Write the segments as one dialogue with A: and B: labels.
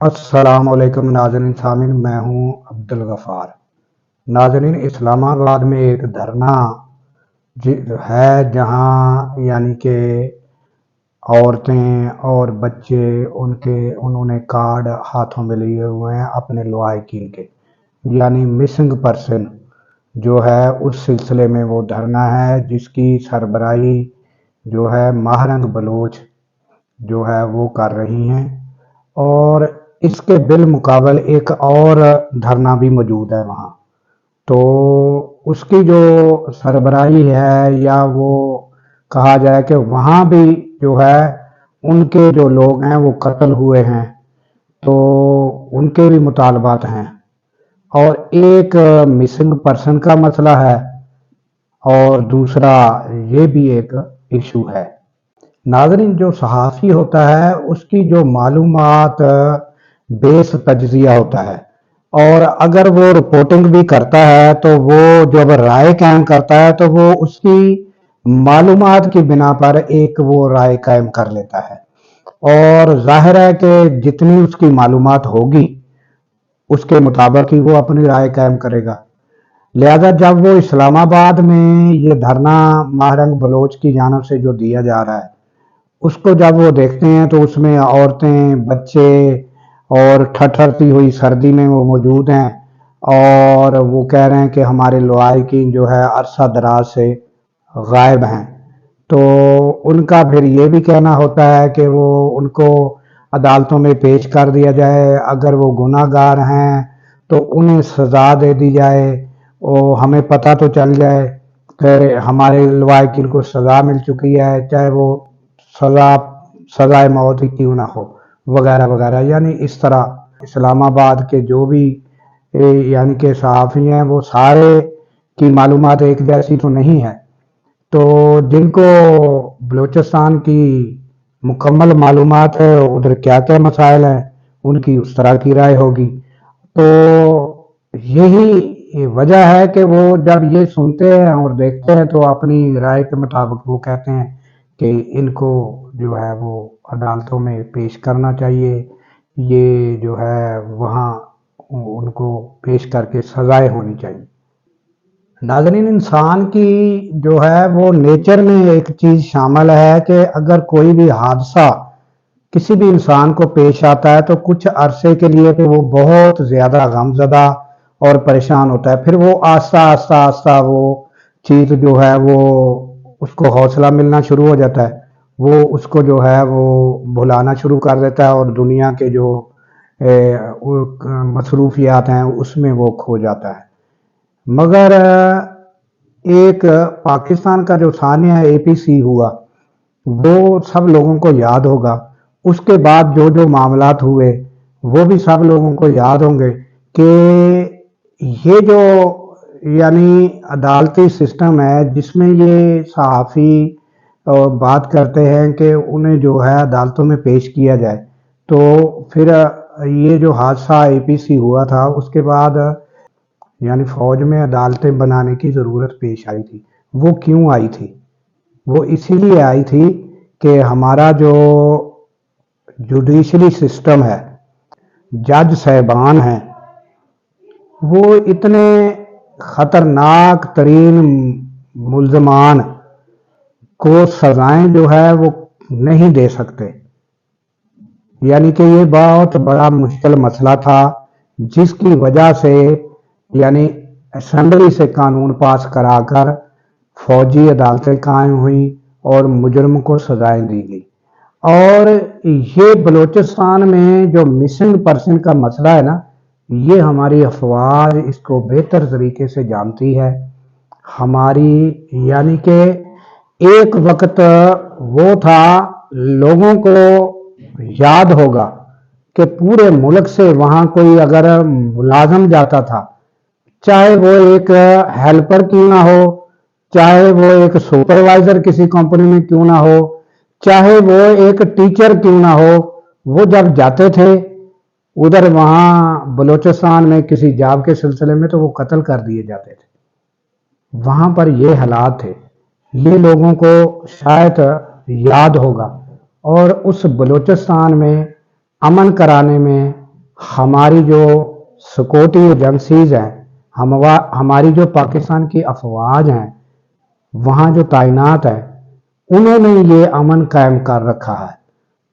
A: السلام علیکم ناظرین سامعین، میں ہوں عبدالغفار۔ ناظرین، اسلام آباد میں ایک دھرنا ہے جہاں کہ عورتیں اور بچے انہوں نے کارڈ ہاتھوں میں لیے ہوئے ہیں اپنے لواحقین کے، مسنگ پرسن جو ہے اس سلسلے میں وہ دھرنا ہے، جس کی سربراہی جو ہے ماہرنگ بلوچ جو ہے وہ کر رہی ہیں، اور اس کے بالمقابل ایک اور دھرنا بھی موجود ہے وہاں۔ تو اس کی جو سربراہی ہے، یا وہ کہا جائے کہ وہاں بھی جو ہے ان کے جو لوگ ہیں وہ قتل ہوئے ہیں، تو ان کے بھی مطالبات ہیں، اور ایک مسنگ پرسن کا مسئلہ ہے، اور دوسرا یہ بھی ایک ایشو ہے۔ ناظرین، جو صحافی ہوتا ہے اس کی جو معلومات بیس تجزیہ ہوتا ہے، اور اگر وہ رپورٹنگ بھی کرتا ہے تو وہ جب رائے قائم کرتا ہے تو وہ اس کی معلومات کی بنا پر ایک وہ رائے قائم کر لیتا ہے، اور ظاہر ہے کہ جتنی اس کی معلومات ہوگی اس کے مطابق ہی وہ اپنی رائے قائم کرے گا۔ لہذا جب وہ اسلام آباد میں یہ دھرنا ماہرنگ بلوچ کی جانب سے جو دیا جا رہا ہے، اس کو جب وہ دیکھتے ہیں تو اس میں عورتیں، بچے اور ٹھٹھرتی ہوئی سردی میں وہ موجود ہیں، اور وہ کہہ رہے ہیں کہ ہمارے لواحقین جو ہے عرصہ دراز سے غائب ہیں۔ تو ان کا پھر یہ بھی کہنا ہوتا ہے کہ وہ ان کو عدالتوں میں پیش کر دیا جائے، اگر وہ گناہ گار ہیں تو انہیں سزا دے دی جائے، اور ہمیں پتہ تو چل جائے کہ ہمارے لواحقین کو سزا مل چکی ہے، چاہے وہ سزائے موت ہی کیوں نہ ہو، وغیرہ وغیرہ۔ اس طرح اسلام آباد کے جو بھی کہ صحافی ہیں، وہ سارے کی معلومات ایک جیسی تو نہیں ہے، تو جن کو بلوچستان کی مکمل معلومات ہے ادھر کیا کیا مسائل ہیں، ان کی اس طرح کی رائے ہوگی۔ تو یہی وجہ ہے کہ وہ جب یہ سنتے ہیں اور دیکھتے ہیں تو اپنی رائے کے مطابق وہ کہتے ہیں کہ ان کو جو ہے وہ عدالتوں میں پیش کرنا چاہیے، یہ جو ہے وہاں ان کو پیش کر کے سزائیں ہونی چاہیے۔ ناظرین، انسان کی جو ہے وہ نیچر میں ایک چیز شامل ہے کہ اگر کوئی بھی حادثہ کسی بھی انسان کو پیش آتا ہے تو کچھ عرصے کے لیے تو وہ بہت زیادہ غمزدہ اور پریشان ہوتا ہے، پھر وہ آہستہ آہستہ آہستہ وہ چیز جو ہے وہ اس کو حوصلہ ملنا شروع ہو جاتا ہے، وہ اس کو جو ہے وہ بھلانا شروع کر دیتا ہے، اور دنیا کے جو مصروفیات ہیں اس میں وہ کھو جاتا ہے۔ مگر ایک پاکستان کا جو سانحہ اے پی سی ہوا، وہ سب لوگوں کو یاد ہوگا۔ اس کے بعد جو جو معاملات ہوئے وہ بھی سب لوگوں کو یاد ہوں گے، کہ یہ جو عدالتی سسٹم ہے جس میں یہ صحافی بات کرتے ہیں کہ انہیں جو ہے عدالتوں میں پیش کیا جائے، تو پھر یہ جو حادثہ اے پی سی ہوا تھا اس کے بعد فوج میں عدالتیں بنانے کی ضرورت پیش آئی تھی۔ وہ کیوں آئی تھی؟ وہ اسی لیے آئی تھی کہ ہمارا جو جوڈیشری سسٹم ہے، جج صاحبان ہیں، وہ اتنے خطرناک ترین ملزمان کو سزائیں جو ہے وہ نہیں دے سکتے، کہ یہ بہت بڑا مشکل مسئلہ تھا، جس کی وجہ سے اسمبلی سے قانون پاس کرا کر فوجی عدالتیں قائم ہوئیں اور مجرم کو سزائیں دی گئی۔ اور یہ بلوچستان میں جو مسنگ پرسن کا مسئلہ ہے نا، یہ ہماری افواج اس کو بہتر طریقے سے جانتی ہے۔ ہماری کہ ایک وقت وہ تھا، لوگوں کو یاد ہوگا کہ پورے ملک سے وہاں کوئی اگر ملازم جاتا تھا، چاہے وہ ایک ہیلپر کیوں نہ ہو، چاہے وہ ایک سپروائزر کسی کمپنی میں کیوں نہ ہو، چاہے وہ ایک ٹیچر کیوں نہ ہو، وہ جب جاتے تھے ادھر وہاں بلوچستان میں کسی جاب کے سلسلے میں تو وہ قتل کر دیے جاتے تھے۔ وہاں پر یہ حالات تھے، یہ لوگوں کو شاید یاد ہوگا، اور اس بلوچستان میں امن کرانے میں हमारी जो सिक्योरिटी एजेंसीज हैं, हमारी जो पाकिस्तान की अफवाज हैं, वहाँ जो तैनात है, उन्होंने ये अमन कायम कर रखा है।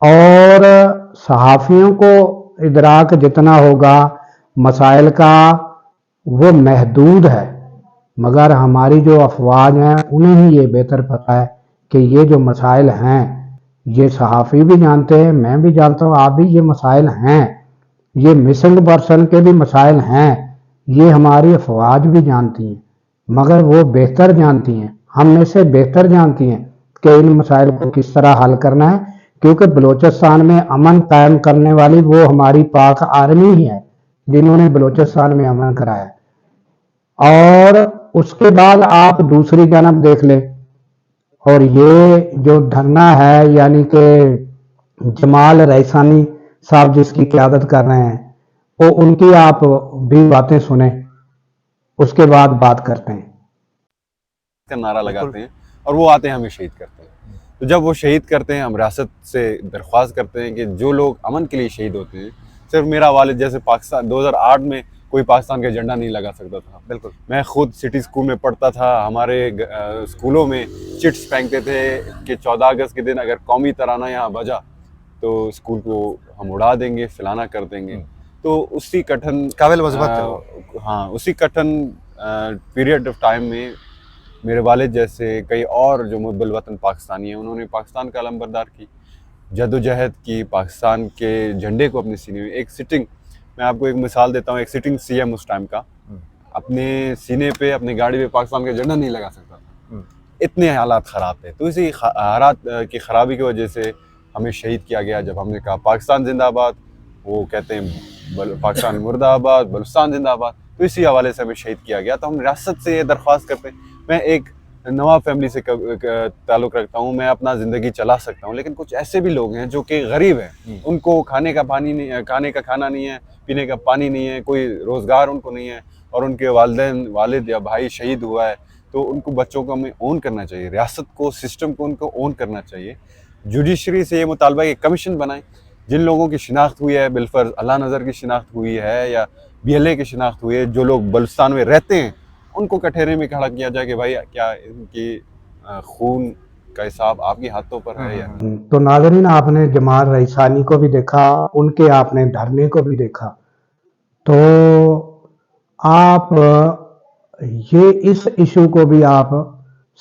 A: और सहाफ़ियों को इदराक जितना होगा मसाइल का, वो महदूद है, मगर हमारी जो अफवाज हैं उन्हें ही ये बेहतर पता है कि ये जो मसाइल हैं, ये सहाफ़ी भी जानते हैं, मैं भी जानता हूँ, आप भी, ये मसाइल हैं, ये मिसिंग पर्सन के भी मसाइल हैं, ये हमारी अफवाज भी जानती हैं, मगर वो बेहतर जानती हैं, हम में से बेहतर जानती हैं कि इन मसाइल को किस तरह हल करना है, क्योंकि बलूचिस्तान में अमन कायम करने वाली वो हमारी पाक आर्मी ही है जिन्होंने बलूचिस्तान में अमन कराया। और उसके बाद आप दूसरी जानब देख लें, और ये जो धरना है, यानी कि जमाल रईसानी साहब जिसकी क़यादत कर रहे हैं, वो उनकी आप भी बातें सुने, उसके बाद बात करते हैं।
B: का नारा लगाते हैं और वो आते हैं हमें शहीद करते हैं। तो जब वो शहीद करते हैं, हम रियासत से दरख्वास्त करते हैं कि जो लोग अमन के लिए शहीद होते हैं, सिर्फ मेरा वालिद जैसे पाकिस्तान 2008 में कोई पाकिस्तान का झंडा नहीं लगा सकता था। बिल्कुल, मैं खुद सिटी स्कूल में पढ़ता था, हमारे स्कूलों में चिट्स फेंकते थे कि 14 अगस्त के दिन अगर कौमी तराना यहाँ बजा तो स्कूल को हम उड़ा देंगे, फलाना कर देंगे। तो उसी कठिन
C: काबिल मज़बत
B: हाँ, उसी कठिन पीरियड ऑफ टाइम में मेरे वालिद जैसे कई और जो मुहब्बुल वतन पाकिस्तानी हैं, उन्होंने पाकिस्तान का अलमबरदार की, जदोजहद की, पाकिस्तान के झंडे को अपने सीने में एक सिटिंग, मैं आपको एक मिसाल देता हूँ, एक सिटिंग सीएम उस टाइम का अपने सीने पे, अपनी गाड़ी पे पाकिस्तान का झंडा नहीं लगा सकता था, इतने हालात ख़राब थे। तो इसी हालात की ख़राबी की वजह से हमें शहीद किया गया। जब हमने कहा पाकिस्तान जिंदाबाद, वो कहते हैं पाकिस्तान मुर्दाबाद, बलूचिस्तान जिंदाबाद, तो इसी हवाले से हमें शहीद किया गया। तो हम रियासत से ये दरख्वास्त करते हैं, मैं एक नवाब फैमिली से ताल्लुक़ रखता हूँ, मैं अपना ज़िंदगी चला सकता हूँ, लेकिन कुछ ऐसे भी लोग हैं जो कि गरीब हैं, उनको खाने का पानी नहीं, खाने का खाना नहीं है, पीने का पानी नहीं है, कोई रोज़गार उनको नहीं है, और उनके वालिद या भाई शहीद हुआ है, तो उनको बच्चों को हमें ओन करना चाहिए, रियासत को, सिस्टम को उनको ओन करना चाहिए। जुडिशरी से ये मुतालबा है कि कमीशन बनाएं, जिन लोगों की शिनाख्त हुई है, बिलफर्ज अल्लाह नज़र की शिनाख्त हुई है या BLA की शिनाख्त हुई है, जो लोग बलूचिस्तान में रहते हैं, उनको कटहरे में खड़ा किया जाए कि भाई क्या इनकी खून का हिसाब आपके हाथों पर है या नहीं।
A: तो नाज़रीन, आपने जमाल रईसानी को भी देखा, उनके आपने धरने को भी देखा, तो आप ये इस इशू को भी आप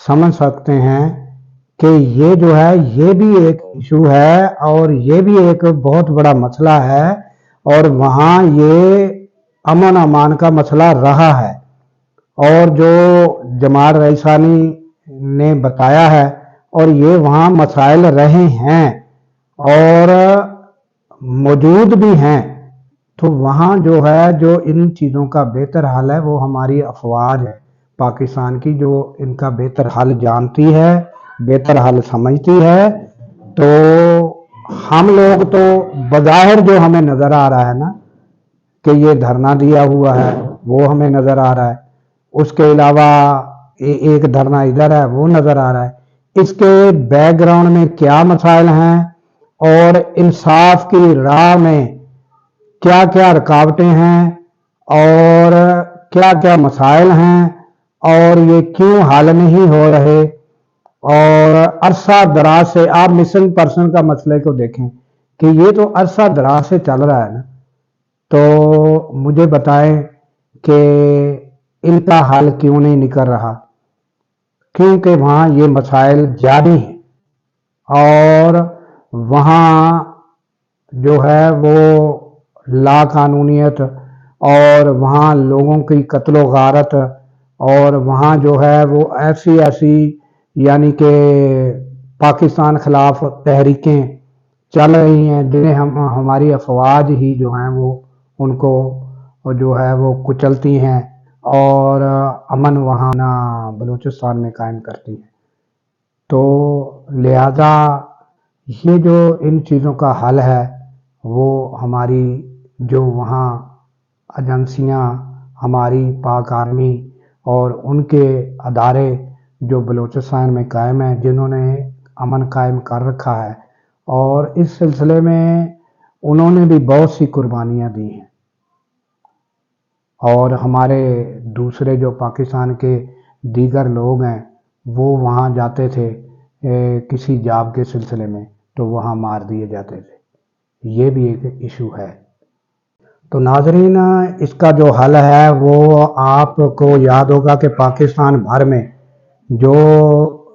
A: समझ सकते हैं कि ये जो है, ये भी एक इशू है और ये भी एक बहुत बड़ा मसला है, और वहाँ ये अमन अमान का मसला रहा है। और जो जमाल रईसानी ने बताया है, और ये वहाँ मसाइल रहे हैं और मौजूद भी हैं, तो वहाँ जो है, जो इन चीज़ों का बेहतर हल है, वो हमारी अफवाज है पाकिस्तान की, जो इनका बेहतर हल जानती है, बेहतर हल समझती है। तो हम लोग तो बज़ाहिर जो हमें नज़र आ रहा है ना कि ये धरना दिया हुआ है, वो हमें नज़र आ रहा है, उसके अलावा एक धरना इधर है, वो नज़र आ रहा है, इसके बैकग्राउंड में क्या मसाइल हैं और इंसाफ की राह में क्या क्या रुकावटें हैं और क्या क्या मसाइल हैं, और ये क्यों हल नहीं हो रहे। और अरसा दराज से आप मिसिंग पर्सन का मसले को देखें कि ये तो अरसा दराज से चल रहा है ना, तो मुझे बताएं कि इनका हल क्यों नहीं निकल रहा, क्योंकि वहाँ ये मसाइल जारी हैं और वहाँ जो है वो ला कानूनियत, और वहाँ लोगों की कत्लो गारत, और वहाँ जो है वो ऐसी ऐसी, यानी कि पाकिस्तान खिलाफ तहरीकें चल रही हैं जिन्हें हमारी अफवाज ही जो हैं वो उनको जो है वो कुचलती हैं और अमन वहाँ ना बलूचिस्तान में कायम करती हैं। तो लिहाजा ये जो इन चीज़ों का हल है, वो हमारी जो वहाँ एजेंसियाँ, हमारी पाक आर्मी और उनके अदारे जो बलूचिस्तान में कायम हैं, जिन्होंने अमन कायम कर रखा है, और इस सिलसिले में उन्होंने भी बहुत सी कुर्बानियाँ दी हैं। और हमारे दूसरे जो पाकिस्तान के दीगर लोग हैं वो वहाँ जाते थे किसी जॉब के सिलसिले में, तो वहाँ मार दिए जाते थे। ये भी एक इशू है। तो नाजरीन, इसका जो हल है वो आपको याद होगा कि पाकिस्तान भर में जो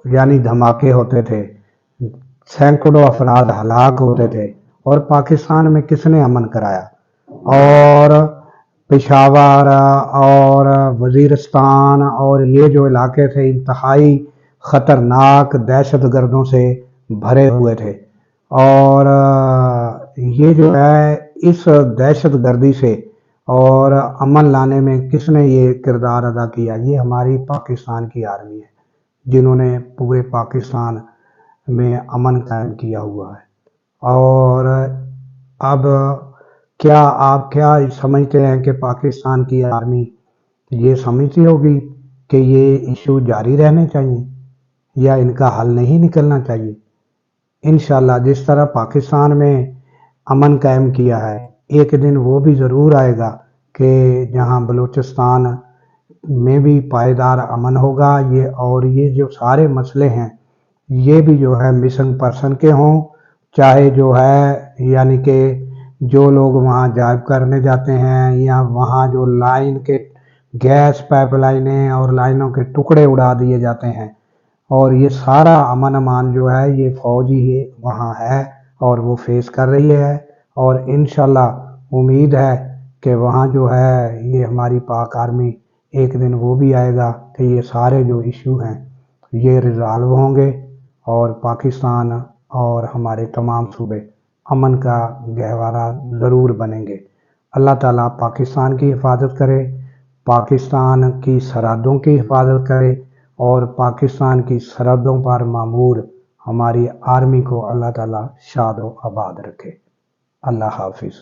A: यानी धमाके होते थे, सैकड़ों अफराद हलाक होते थे, और पाकिस्तान में किसने अमन कराया? और पेशावर और वजीरिस्तान और ये जो इलाके थे इंतहाई ख़तरनाक दहशत गर्दों से भरे हुए थे। और ये जो है इस दहशत गर्दी से और अमन लाने में किसने ये किरदार अदा किया? ये हमारी पाकिस्तान की आर्मी है, जिन्होंने पूरे पाकिस्तान में अमन कायम किया हुआ है। और अब क्या आप क्या समझते हैं कि पाकिस्तान की आर्मी ये समझती होगी कि ये इशू जारी रहने चाहिए या इनका हल नहीं निकलना चाहिए? इंशाल्लाह जिस तरह पाकिस्तान में अमन कायम किया है, एक दिन वो भी ज़रूर आएगा कि जहां बलूचिस्तान में भी पायदार अमन होगा। ये जो सारे मसले हैं ये भी जो है मिसिंग पर्सन के हों, चाहे जो है यानी कि जो लोग वहाँ जॉब करने जाते हैं या वहाँ जो लाइन के गैस पाइपलाइनें और लाइनों के टुकड़े उड़ा दिए जाते हैं, और ये सारा अमन अमान जो है ये फ़ौज ही वहाँ है और वो फेस कर रही है। और इंशाल्लाह उम्मीद है कि वहाँ जो है ये हमारी पाक आर्मी एक दिन वो भी आएगा कि ये सारे जो इशू हैं ये रिज़ॉल्व होंगे और पाकिस्तान और हमारे तमाम सूबे अमन का गहवारा ज़रूर बनेंगे। अल्लाह ताला पाकिस्तान की हिफाजत करे, पाकिस्तान की सरहदों की हिफाजत करे और पाकिस्तान की सरहदों पर मामूर हमारी आर्मी को अल्लाह ताला शाद व आबाद रखे। अल्लाह हाफिज़।